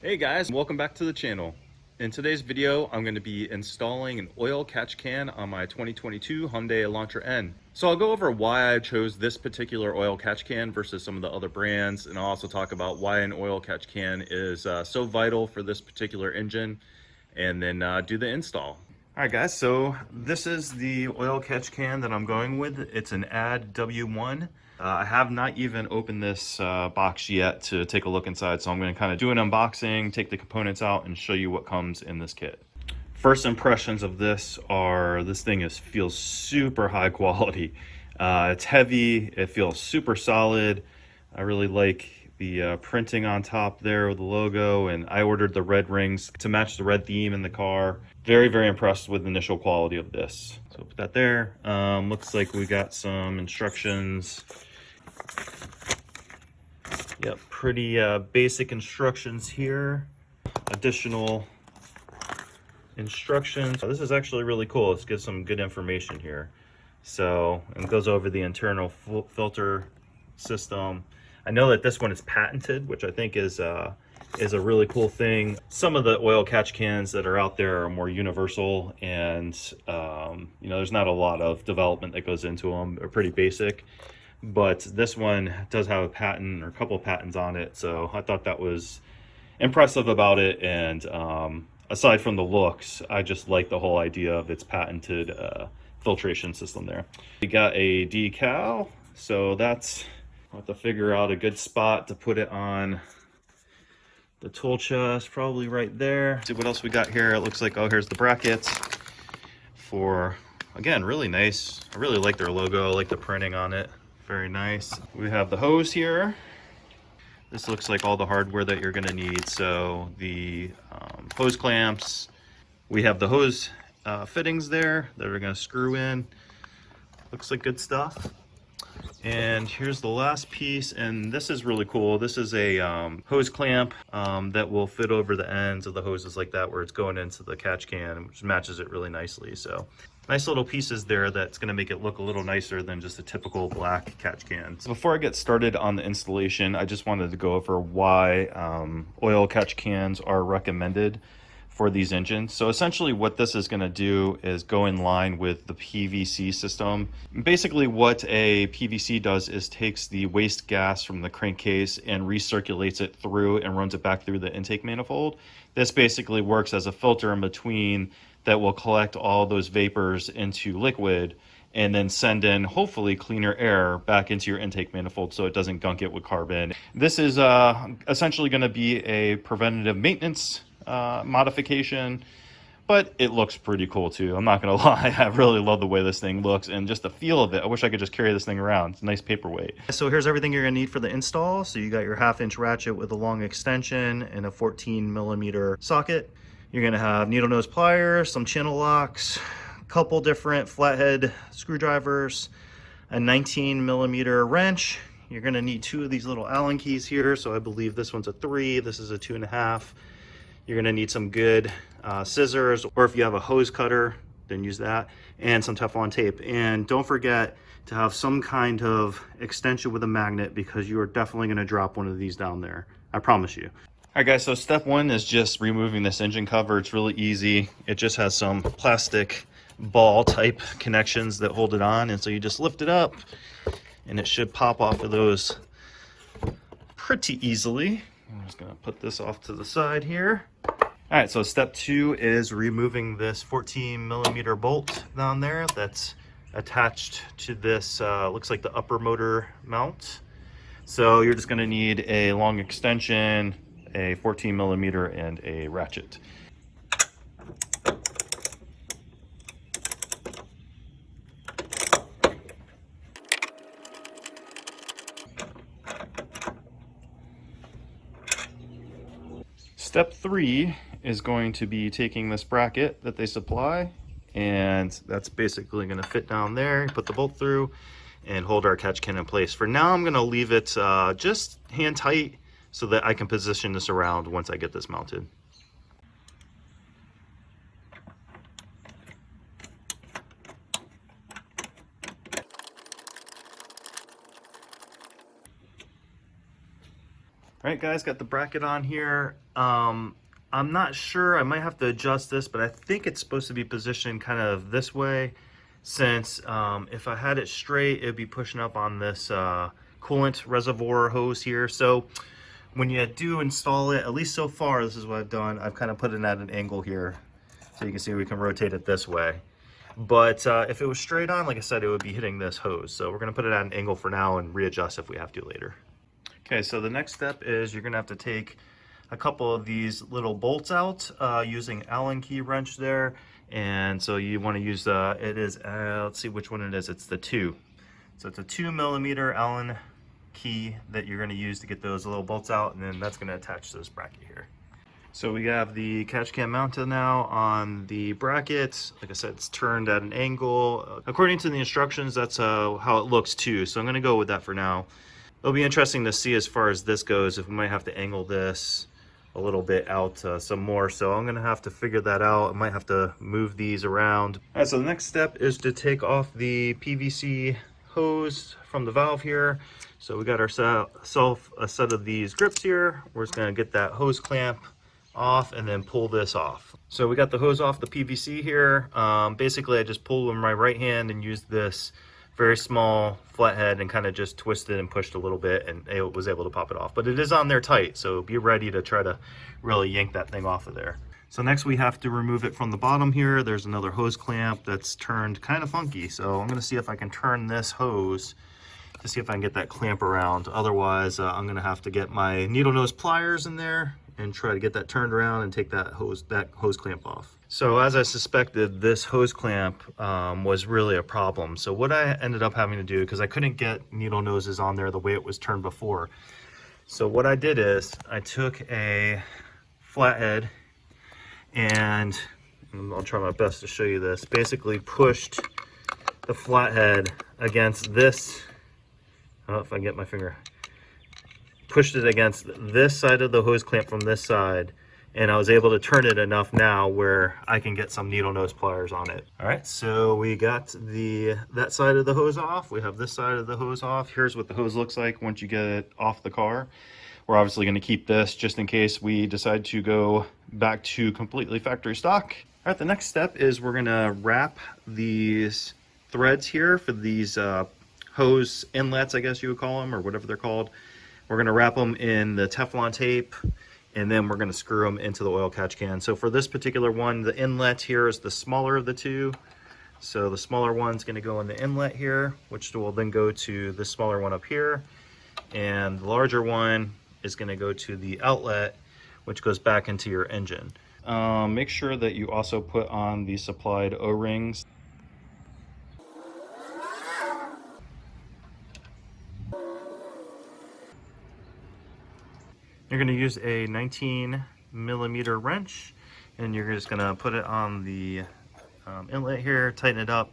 Hey guys, welcome back to the channel. In today's video, I'm going to be installing an oil catch can on my 2022 Hyundai Elantra N. So I'll go over why I chose this particular oil catch can versus some of the other brands, and I'll also talk about why an oil catch can is so vital for this particular engine, and then do the install. All right guys, so this is the oil catch can that I'm going with. It's an AD W1. I have not even opened this box yet to take a look inside, so I'm going to kind of do an unboxing, take the components out, and show you what comes in this kit. First impressions of this are this thing feels super high quality. It's heavy, it feels super solid. I really like the printing on top there with the logo, and I ordered the red rings to match the red theme in the car. Very, very impressed with the initial quality of this. So put that there. Looks like we got some instructions. Yep, pretty basic instructions here. Additional instructions. This is actually really cool. Let's get some good information here. So it goes over the internal filter system. I know that this one is patented, which I think is a really cool thing. Some of the oil catch cans that are out there are more universal, and you know, there's not a lot of development that goes into them. They're pretty basic. But this one does have a patent or a couple of patents on it, so I thought that was impressive about it. And aside from the looks, I just like the whole idea of its patented filtration system there. We got a decal, so that's, I'll have to figure out a good spot to put it on the tool chest, probably right there. See what else we got here. It looks like, oh, here's the brackets for, again, really nice. I really like their logo. I like the printing on it. Very nice. We have the hose here. This looks like all the hardware that you're gonna need. So the hose clamps. We have the hose fittings there that are gonna screw in. Looks like good stuff. And here's the last piece, and this is really cool. This is a hose clamp that will fit over the ends of the hoses like that, where it's going into the catch can, which matches it really nicely. So nice little pieces there that's going to make it look a little nicer than just a typical black catch can. So before I get started on the installation, I just wanted to go over why oil catch cans are recommended for these engines. So essentially what this is going to do is go in line with the PVC system. Basically what a PVC does is takes the waste gas from the crankcase and recirculates it through and runs it back through the intake manifold. This basically works as a filter in between that will collect all those vapors into liquid and then send in hopefully cleaner air back into your intake manifold so it doesn't gunk it with carbon. This is essentially going to be a preventative maintenance modification, but it looks pretty cool too. I'm not gonna lie, I really love the way this thing looks and just the feel of it. I wish I could just carry this thing around. It's a nice paperweight. So here's everything you're gonna need for the install. So you got your 1/2-inch ratchet with a long extension and a 14mm socket. You're gonna have needle nose pliers, some channel locks, a couple different flathead screwdrivers, a 19mm wrench. You're gonna need 2 of these little Allen keys here. So I believe this one's a 3, this is a 2.5. You're gonna need some good scissors, or if you have a hose cutter, then use that, and some Teflon tape. And don't forget to have some kind of extension with a magnet, because you are definitely gonna drop one of these down there. I promise you. All right guys, so step 1 is just removing this engine cover. It's really easy. It just has some plastic ball type connections that hold it on. And so you just lift it up and it should pop off of those pretty easily. I'm just gonna put this off to the side here. All right, so step 2 is removing this 14mm bolt down there that's attached to this, looks like the upper motor mount. So you're just gonna need a long extension, a 14mm, and a ratchet. Step 3 is going to be taking this bracket that they supply, and that's basically going to fit down there, put the bolt through, and hold our catch can in place. For now, I'm going to leave it just hand tight so that I can position this around once I get this mounted. All right, guys, got the bracket on here. I'm not sure, I might have to adjust this, but I think it's supposed to be positioned kind of this way, since if I had it straight, it'd be pushing up on this coolant reservoir hose here. So when you do install it, at least so far, this is what I've done. I've kind of put it at an angle here, so you can see we can rotate it this way. But if it was straight on, like I said, it would be hitting this hose. So we're gonna put it at an angle for now and readjust if we have to later. Okay, so the next step is you're gonna have to take a couple of these little bolts out using Allen key wrench there. And so you want to use it is let's see which one it is. It's the 2. So it's a 2mm Allen key that you're going to use to get those little bolts out, and then that's going to attach to this bracket here. So we have the catch can mounted now on the bracket. Like I said, it's turned at an angle. According to the instructions, that's how it looks too. So I'm going to go with that for now. It'll be interesting to see as far as this goes, if we might have to angle this a little bit out some more. So I'm gonna have to figure that out. I might have to move these around. All right, so the next step is to take off the PVC hose from the valve here. So we got ourselves a set of these grips here. We're just gonna get that hose clamp off and then pull this off. So we got the hose off the PVC here. Basically I just pulled with my right hand and used this very small flathead and kind of just twisted and pushed a little bit, and it was able to pop it off. But it is on there tight, so be ready to try to really yank that thing off of there. So next we have to remove it from the bottom here. There's another hose clamp that's turned kind of funky. So I'm gonna see if I can turn this hose to see if I can get that clamp around. Otherwise, I'm gonna have to get my needle nose pliers in there and try to get that turned around and take that hose clamp off. So as I suspected, this hose clamp was really a problem. So what I ended up having to do, because I couldn't get needle noses on there the way it was turned before. So what I did is I took a flathead and I'll try my best to show you this. Basically pushed the flathead against this, I don't know if I can get my finger, pushed it against this side of the hose clamp from this side, and I was able to turn it enough now where I can get some needle nose pliers on it. All right, so we got that side of the hose off. We have this side of the hose off. Here's what the hose looks like once you get it off the car. We're obviously going to keep this just in case we decide to go back to completely factory stock. All right, the next step is we're going to wrap these threads here for these hose inlets, I guess you would call them, or whatever they're called. We're going to wrap them in the Teflon tape, and then we're going to screw them into the oil catch can. So for this particular one, the inlet here is the smaller of the two. So the smaller one's going to go in the inlet here, which will then go to the smaller one up here. And the larger one is going to go to the outlet, which goes back into your engine. Make sure that you also put on the supplied O-rings. You're going to use a 19mm wrench, and you're just going to put it on the inlet here, tighten it up,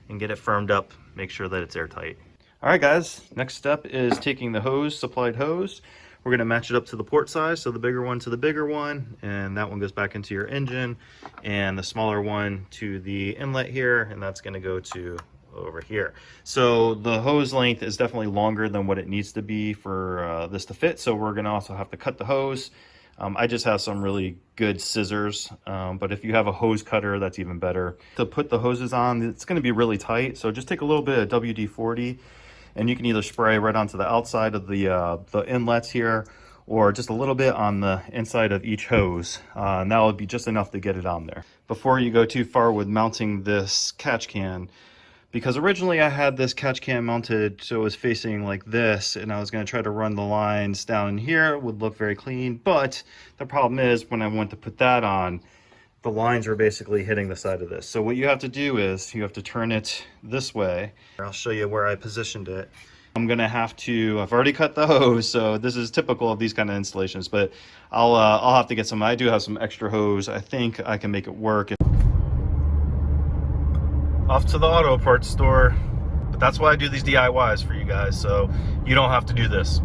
and get it firmed up. Make sure that it's airtight. All right, guys, next step is taking the hose, supplied hose. We're going to match it up to the port size, so the bigger one to the bigger one, and that one goes back into your engine, and the smaller one to the inlet here, and that's going to go to over here. So the hose length is definitely longer than what it needs to be for this to fit, so we're going to also have to cut the hose. I just have some really good scissors, but if you have a hose cutter, that's even better. To put the hoses on, it's going to be really tight, so just take a little bit of WD-40, and you can either spray right onto the outside of the inlets here, or just a little bit on the inside of each hose, and that would be just enough to get it on there. Before you go too far with mounting this catch can, because originally I had this catch can mounted so it was facing like this, and I was going to try to run the lines down in here. It would look very clean, but the problem is when I went to put that on, the lines were basically hitting the side of this. So what you have to do is you have to turn it this way. I'll show you where I positioned it. I'm gonna have to, I've already cut the hose, so this is typical of these kind of installations, but I'll have to get some. I do have some extra hose. I think I can make it work. Off to the auto parts store, but that's why I do these DIYs for you guys, so you don't have to do this.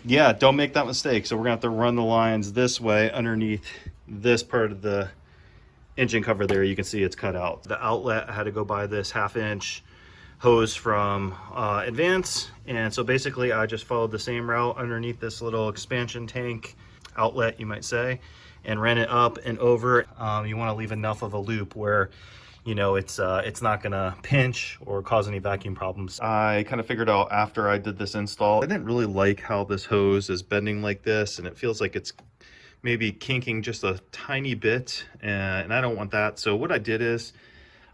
Yeah, don't make that mistake. So we're gonna have to run the lines this way underneath this part of the engine cover there. You can see it's cut out. The outlet, I had to go buy this 1/2 inch hose from Advance. And so basically I just followed the same route underneath this little expansion tank outlet, you might say, and ran it up and over. You want to leave enough of a loop where, you know, it's not gonna pinch or cause any vacuum problems. I kind of figured out after I did this install, I didn't really like how this hose is bending like this, and it feels like it's maybe kinking just a tiny bit, and I don't want that. So what I did is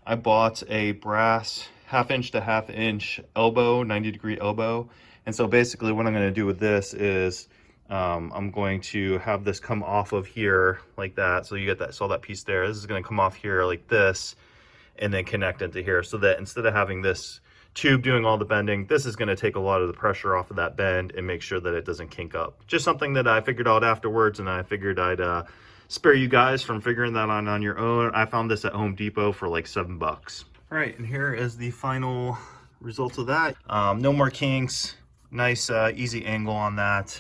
I bought a brass 1/2 inch to 1/2 inch elbow, 90-degree elbow. And so basically what I'm going to do with this is I'm going to have this come off of here like that. So you get that, saw that piece there. This is going to come off here like this and then connect into here, so that instead of having this tube doing all the bending, this is going to take a lot of the pressure off of that bend and make sure that it doesn't kink up. Just something that I figured out afterwards, and I figured I'd spare you guys from figuring that on your own. I found this at Home Depot for like $7. All right, and here is the final result of that. No more kinks. Nice easy angle on that.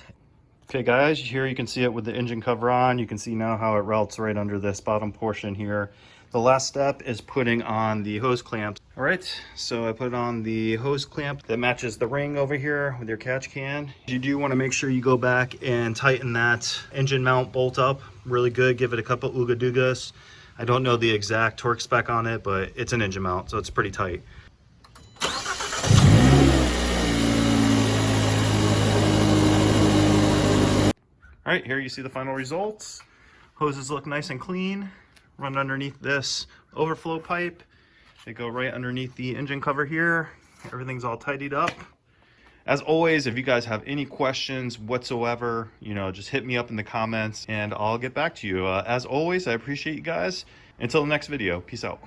Okay guys, here you can see it with the engine cover on. You can see now how it routes right under this bottom portion here. The last step is putting on the hose clamp. All right, so I put on the hose clamp that matches the ring over here with your catch can. You do want to make sure you go back and tighten that engine mount bolt up really good. Give it a couple ooga doogas. I don't know the exact torque spec on it, but it's an engine mount, so it's pretty tight. All right, here you see the final results. Hoses look nice and clean. Run underneath this overflow pipe. They go right underneath the engine cover here. Everything's all tidied up. As always, if you guys have any questions whatsoever, you know, just hit me up in the comments and I'll get back to you. As always, I appreciate you guys. Until the next video, peace out.